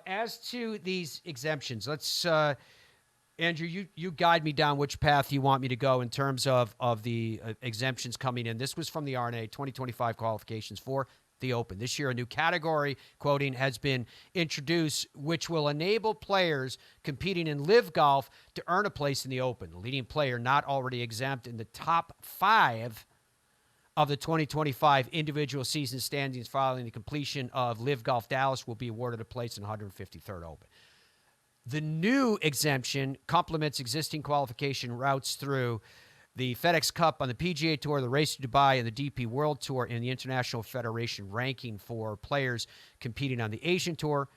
As to these exemptions, let's, Andrew, you guide me down which path you want me to go in terms of the exemptions coming in. This was from the RNA, 2025 qualifications for the Open. This year, a new category, quoting, has been introduced, which will enable players competing in LIV Golf to earn a place in the Open. The leading player not already exempt in the top 5 of the 2025 individual season standings following the completion of LIV Golf Dallas will be awarded a place in the 153rd Open. The new exemption complements existing qualification routes through the FedEx Cup on the PGA Tour, the Race to Dubai, and the DP World Tour, and the International Federation ranking for players competing on the Asian Tour,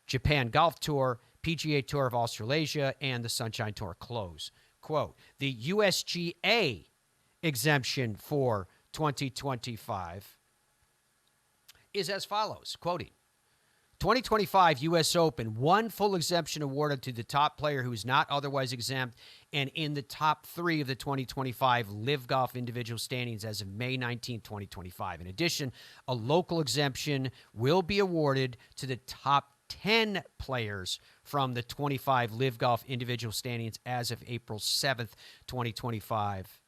Japan Golf Tour, PGA Tour of Australasia, and the Sunshine Tour. Close quote. The USGA exemption for 2025 is as follows, quoting, 2025 U.S. Open, one full exemption awarded to the top player who is not otherwise exempt and in the top 3 of the 2025 LIV Golf individual standings as of May 19, 2025. In addition, a local exemption will be awarded to the top 10 players from the 25 LIV Golf individual standings as of April 7th, 2025.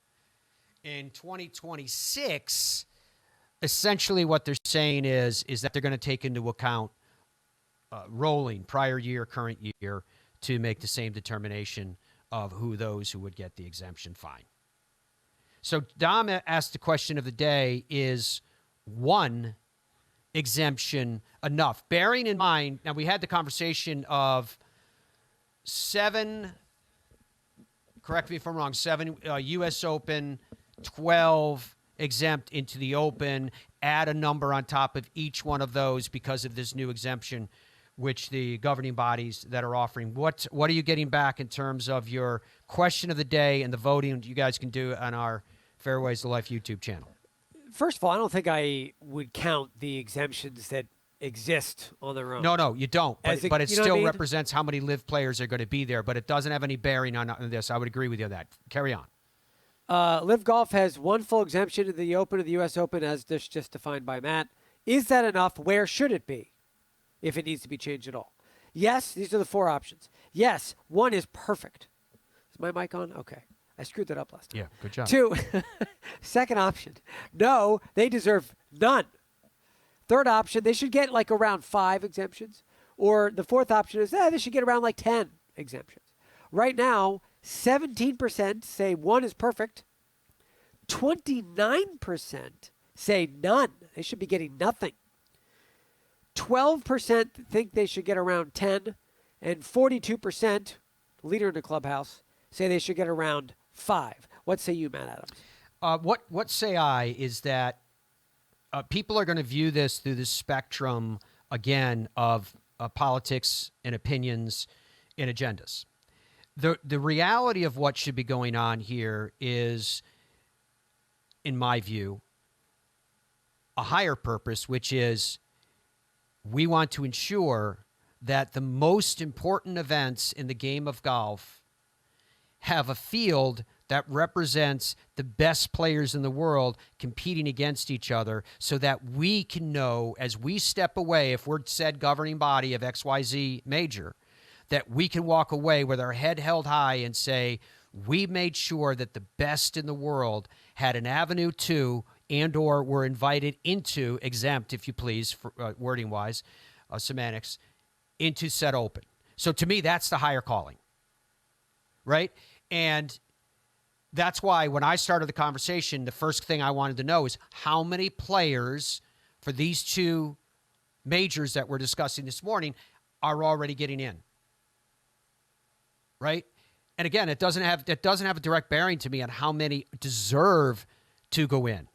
In 2026, essentially what they're saying is that they're going to take into account rolling prior year, current year to make the same determination of those who would get the exemption fine. So Dom asked the question of the day, is one exemption enough? Bearing in mind, now we had the conversation of 7, correct me if I'm wrong, 7 U.S. Open, 12 exempt into the Open, add a number on top of each one of those because of this new exemption, which the governing bodies that are offering. What are you getting back in terms of your question of the day and the voting you guys can do on our Fairways to Life YouTube channel? First of all, I don't think I would count the exemptions that exist on their own. No, you don't. But it still represents how many LIV players are going to be there, but it doesn't have any bearing on this. I would agree with you on that. Carry on. LIV Golf has one full exemption in the Open of the U.S. Open, as this just defined by Matt. Is that enough? Where should it be, if it needs to be changed at all? Yes, these are the 4 options. Yes, 1 is perfect. Is my mic on? Okay. I screwed that up last time. Yeah, good job. 2, second option. No, they deserve none. Third option, they should get like around 5 exemptions. Or the 4th option is, they should get around like 10 exemptions. Right now, 17% say 1 is perfect. 29% say none. They should be getting nothing. 12% think they should get around 10. And 42%, leader in the clubhouse, say they should get around 5. What say you, Matt Adams? What say I is that people are going to view this through the spectrum, again, of politics and opinions and agendas. The reality of what should be going on here is, in my view, a higher purpose, which is we want to ensure that the most important events in the game of golf have a field that represents the best players in the world competing against each other so that we can know, as we step away, if we're said governing body of XYZ major, that we can walk away with our head held high and say, we made sure that the best in the world had an avenue to and or were invited into, exempt, if you please, for, wording-wise, semantics, into said Open. So to me, that's the higher calling, right? And that's why when I started the conversation, the first thing I wanted to know is how many players for these 2 majors that we're discussing this morning are already getting in. Right? And again, it doesn't have a direct bearing to me on how many deserve to go in.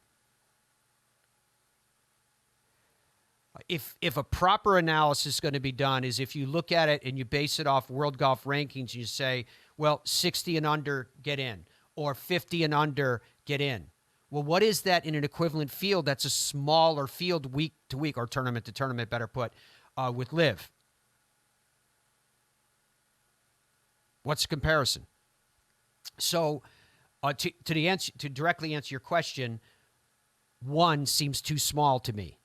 If a proper analysis is going to be done is if you look at it and you base it off world golf rankings, and you say, well, 60 and under get in, or 50 and under get in. Well, what is that in an equivalent field that's a smaller field week to week, or tournament to tournament, better put, with LIV? What's the comparison? So to directly answer your question, 1 seems too small to me.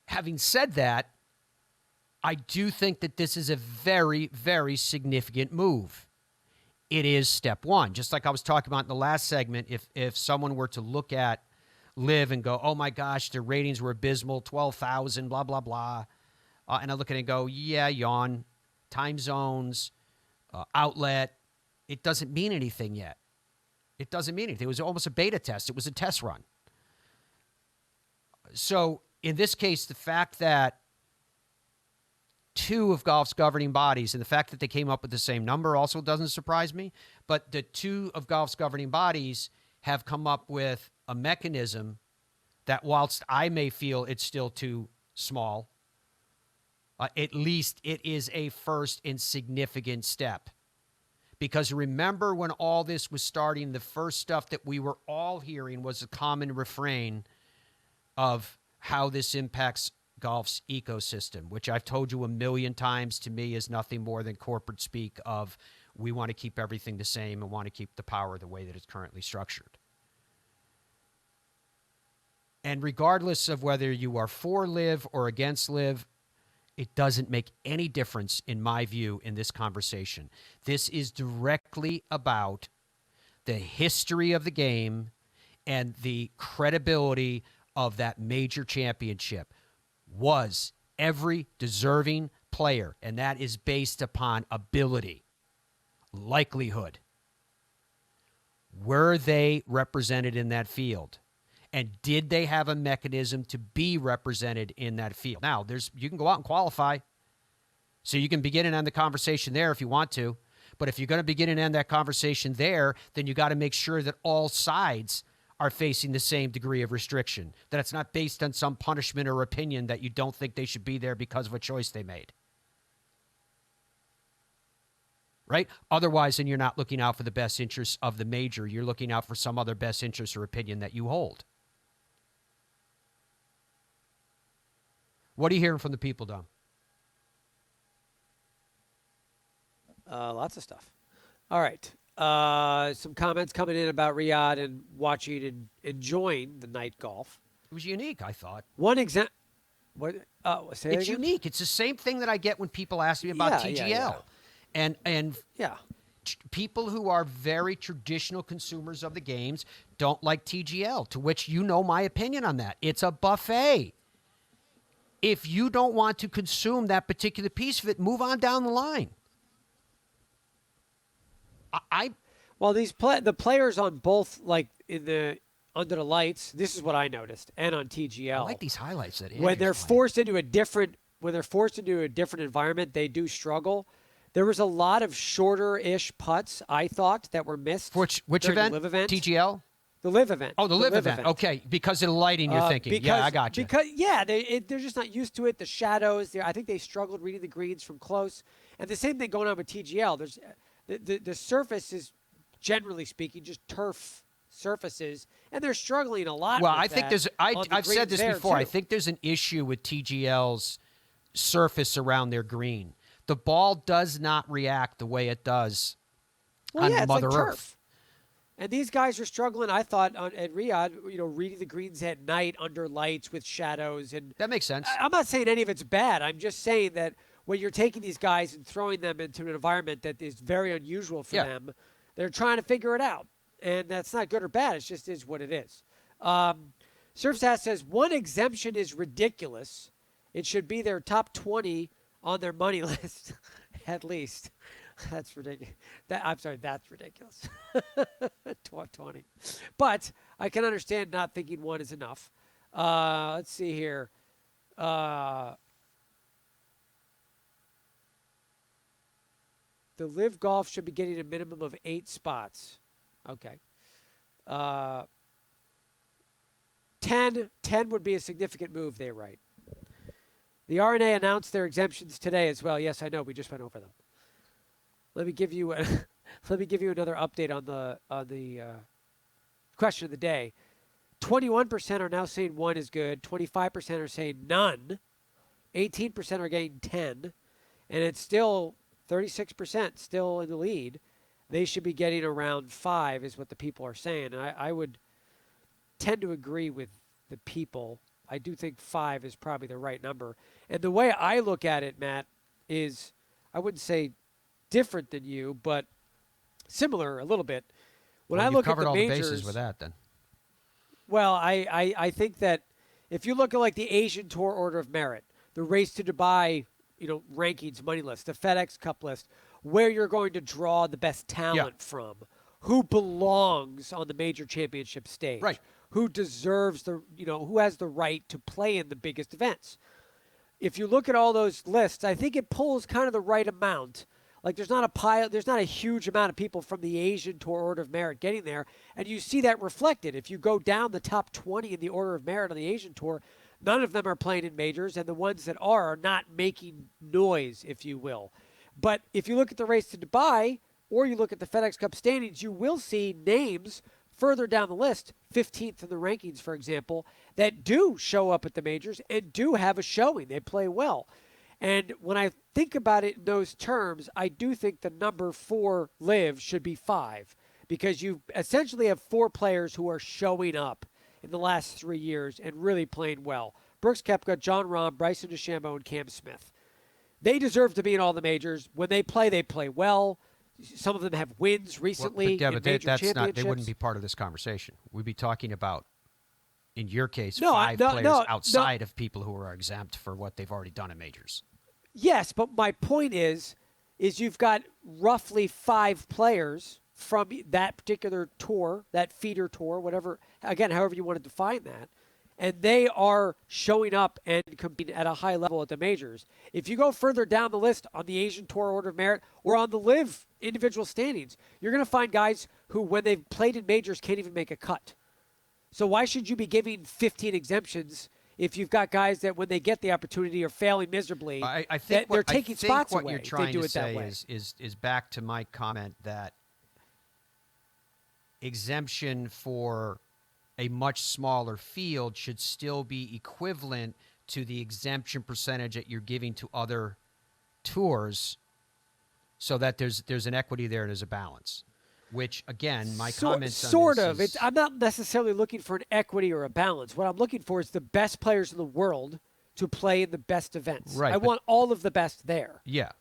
Having said that, I do think that this is a very, very significant move. It is step one. Just like I was talking about in the last segment, if someone were to look at LIV and go, oh my gosh, their ratings were abysmal, 12,000, blah, blah, blah. And I look at it and go, yeah, yawn, time zones, outlet. It doesn't mean anything yet. It doesn't mean anything. It was almost a beta test. It was a test run. So in this case, the fact that two of golf's governing bodies, and the fact that they came up with the same number also doesn't surprise me, but the two of golf's governing bodies have come up with a mechanism that, whilst I may feel it's still too small, at least it is a first and significant step. Because remember, when all this was starting, the first stuff that we were all hearing was a common refrain of how this impacts golf's ecosystem, which I've told you a million times, to me is nothing more than corporate speak of, we want to keep everything the same and want to keep the power the way that it's currently structured. And regardless of whether you are for LIV or against LIV, it doesn't make any difference, in my view, in this conversation. This is directly about the history of the game and the credibility of that major championship. Was every deserving player, and that is based upon ability, likelihood, were they represented in that field? And did they have a mechanism to be represented in that field? Now, you can go out and qualify. So you can begin and end the conversation there if you want to. But if you're going to begin and end that conversation there, then you got to make sure that all sides are facing the same degree of restriction, that it's not based on some punishment or opinion that you don't think they should be there because of a choice they made. Right? Otherwise, then you're not looking out for the best interests of the major. You're looking out for some other best interest or opinion that you hold. What are you hearing from the people, Dom? Lots of stuff. All right. Some comments coming in about Riyadh and watching and enjoying the night golf. It was unique, I thought. One example. What? Say It's again? unique. It's the same thing that I get when people ask me about TGL. And people who are very traditional consumers of the games don't like TGL, to which you know my opinion on that. It's a buffet. If you don't want to consume that particular piece of it, move on down the line. Well, the players on both, like under the lights, this is what I noticed, and on TGL. I like these highlights that when they're forced into a different environment, they do struggle. There was a lot of shorter-ish putts, I thought, that were missed. Which event? The LIV event? TGL? The LIV event. Oh, the LIV event. Okay, because of the lighting, you're thinking. Yeah, I got you. Because they're just not used to it. The shadows. I think they struggled reading the greens from close. And the same thing going on with TGL. There's the surface is, generally speaking, just turf surfaces, and they're struggling a lot. Well, with I think that I've said this before. Too. I think there's an issue with TGL's surface around their green. The ball does not react the way it does on Mother like Earth. Turf. And these guys are struggling, I thought, at Riyadh, reading the greens at night under lights with shadows. And that makes sense. I'm not saying any of it's bad. I'm just saying that when you're taking these guys and throwing them into an environment that is very unusual for them, they're trying to figure it out. And that's not good or bad. It just is what it is. Surfstat says, one exemption is ridiculous. It should be their top 20 on their money list, at least. That's ridiculous. I'm sorry, that's ridiculous. 20. But I can understand not thinking one is enough. Let's see here. The LIV Golf should be getting a minimum of 8 spots. Okay. 10 would be a significant move, they write. The RNA announced their exemptions today as well. Yes, I know. We just went over them. Let me give you another update on the question of the day. 21% are now saying 1 is good. 25% are saying none. 18% are getting 10, and it's still 36% still in the lead. They should be getting around 5, is what the people are saying. And I would tend to agree with the people I do think 5 is probably the right number. And the way I look at it, Matt, is I wouldn't say different than you, but similar a little bit. When Well, I you've look at covered the all the majors, bases with that then. well, I think that if you look at like the Asian Tour Order of Merit, the Race to Dubai, rankings, money list, the FedEx Cup list, where you're going to draw the best talent from, who belongs on the major championship stage, Right. who deserves who has the right to play in the biggest events. If you look at all those lists, I think it pulls kind of the right amount. Like there's not a huge amount of people from the Asian Tour Order of Merit getting there, and you see that reflected. If you go down the top 20 in the Order of Merit on the Asian Tour, none of them are playing in majors, and the ones that are not making noise, if you will. But if you look at the Race to Dubai, or you look at the FedEx Cup standings, you will see names further down the list, 15th in the rankings, for example, that do show up at the majors and do have a showing. They play well. And when I think about it in those terms, I do think the number 4 LIV should be 5, because you essentially have 4 players who are showing up in the last 3 years and really playing well. Brooks Koepka, John Rahm, Bryson DeChambeau, and Cam Smith. They deserve to be in all the majors. When they play well. Some of them have wins recently in major championships. They wouldn't be part of this conversation. We'd be talking about, in your case, No, 5 no, players no, outside of people who are exempt for what they've already done in majors. Yes, but my point is you've got roughly 5 players from that particular tour, that feeder tour, whatever, again, however you want to define that, and they are showing up and competing at a high level at the majors. If you go further down the list on the Asian Tour Order of Merit or on the LIV individual standings, you're going to find guys who, when they've played in majors, can't even make a cut. So why should you be giving 15 exemptions if you've got guys that, when they get the opportunity, are failing miserably? I think they're taking spots what away. you're trying if they do to it that say way. is back to my comment that exemption for a much smaller field should still be equivalent to the exemption percentage that you're giving to other tours, so that there's an equity there and there's a balance. Which, again, my comments on sort this of. is, I'm not necessarily looking for an equity or a balance. What I'm looking for is the best players in the world to play in the best events. Right, I want all of the best there. yeah,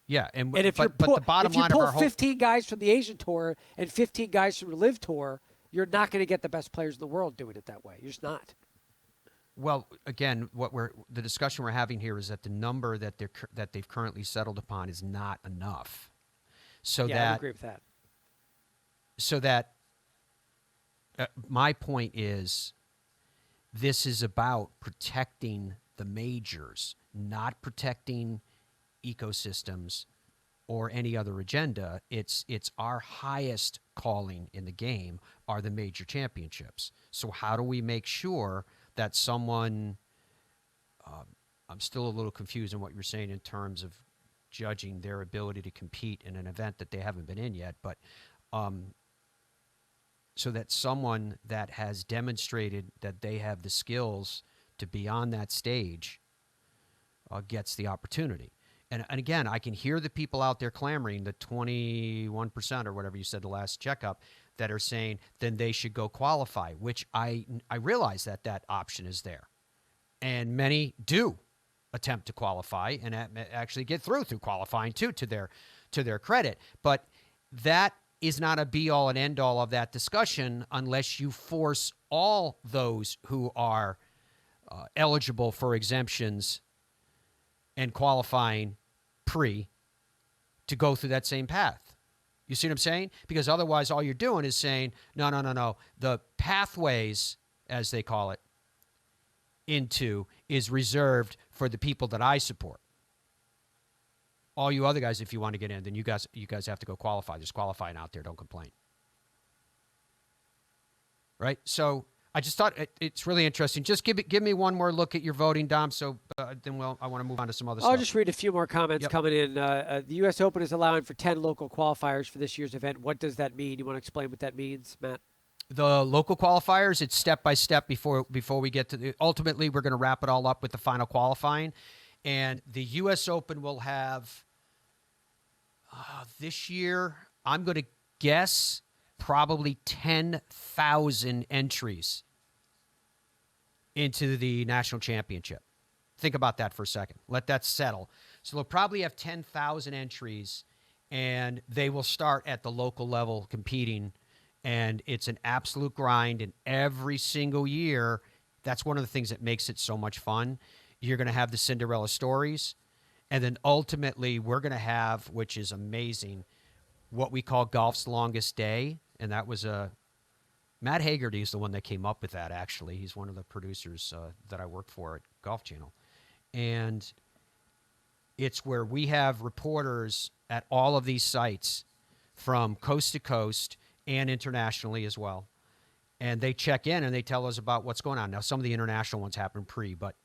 and And if but the bottom line of pull our whole 15 guys from the Asian Tour and 15 guys from the LIV Tour, you're not going to get the best players in the world doing it that way. You're just not. Well, again, the discussion we're having here is that the number that they've currently settled upon is not enough. So I agree with that. So that my point is, this is about protecting the majors, not protecting ecosystems or any other agenda. It's our highest calling in the game are the major championships. So how do we make sure that someone I'm still a little confused in what you're saying in terms of judging their ability to compete in an event that they haven't been in yet, but so that someone that has demonstrated that they have the skills to be on that stage gets the opportunity. And again, I can hear the people out there clamoring, the 21% or whatever you said the last checkup, that are saying then they should go qualify, which I realize that option is there. And many do attempt to qualify and actually get through qualifying too, to their credit. But that is not a be-all and end-all of that discussion unless you force all those who are eligible for exemptions and qualifying to go through that same path. You see what I'm saying? Because otherwise all you're doing is saying, no. The pathways, as they call it, into is reserved for the people that I support. All you other guys, if you want to get in, then you guys have to go qualify. There's qualifying out there. Don't complain. Right? So I just thought it's really interesting. Just give me one more look at your voting, Dom. So then I want to move on to some other stuff. I'll just read a few more comments coming in. The U.S. Open is allowing for 10 local qualifiers for this year's event. What does that mean? You want to explain what that means, Matt? The local qualifiers, it's step by step before we get to ultimately we're going to wrap it all up with the final qualifying. And the U.S. Open will have this year, I'm going to guess, probably 10,000 entries into the national championship. Think about that for a second. Let that settle. So they'll probably have 10,000 entries, and they will start at the local level competing, and it's an absolute grind. And every single year, that's one of the things that makes it so much fun. You're going to have the Cinderella stories, and then ultimately we're going to have, which is amazing, what we call golf's longest day, and that was Matt Hagerty is the one that came up with that, actually. He's one of the producers that I work for at Golf Channel. And it's where we have reporters at all of these sites from coast to coast and internationally as well. And they check in and they tell us about what's going on. Now, some of the international ones happen pre, but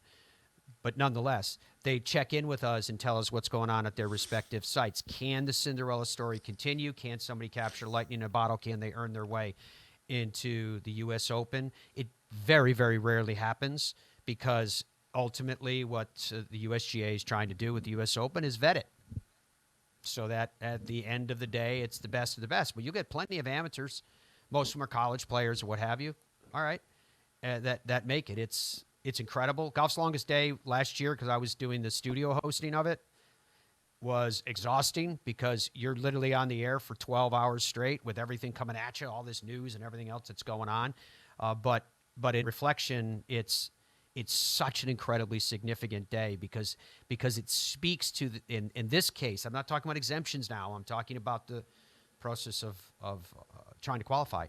nonetheless, they check in with us and tell us what's going on at their respective sites. Can the Cinderella story continue? Can somebody capture lightning in a bottle? Can they earn their way into the U.S. Open? It very, very rarely happens, because ultimately what the USGA is trying to do with the U.S. Open is vet it, so that at the end of the day, it's the best of the best. But you'll get plenty of amateurs. Most of them are college players or what have you. All right, that make it. It's incredible. Golf's longest day last year, because I was doing the studio hosting of it, was exhausting, because you're literally on the air for 12 hours straight with everything coming at you, all this news and everything else that's going on. But in reflection, it's such an incredibly significant day, because it speaks to in this case, I'm not talking about exemptions now. I'm talking about the process of trying to qualify.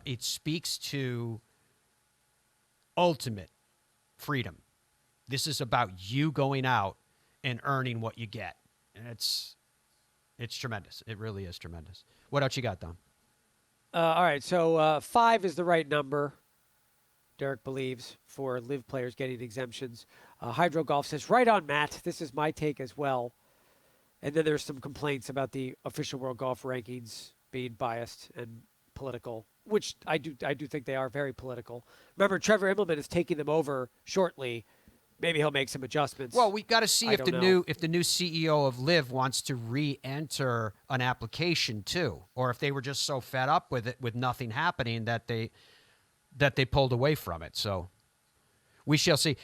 It speaks to ultimate freedom. This is about you going out and earning what you get, and it's tremendous. It really is tremendous. What else you got, Don? All right, so 5 is the right number, Derek believes, for LIV players getting exemptions. Hydro Golf says, right on, Matt. This is my take as well. And then there's some complaints about the official World Golf rankings being biased and political, which I do think they are very political. Remember, Trevor Immelman is taking them over shortly. Maybe he'll make some adjustments. Well, we got to see if the know. new CEO of LIV wants to re-enter an application too, or if they were just so fed up with it, with nothing happening, that they pulled away from it. So we shall see.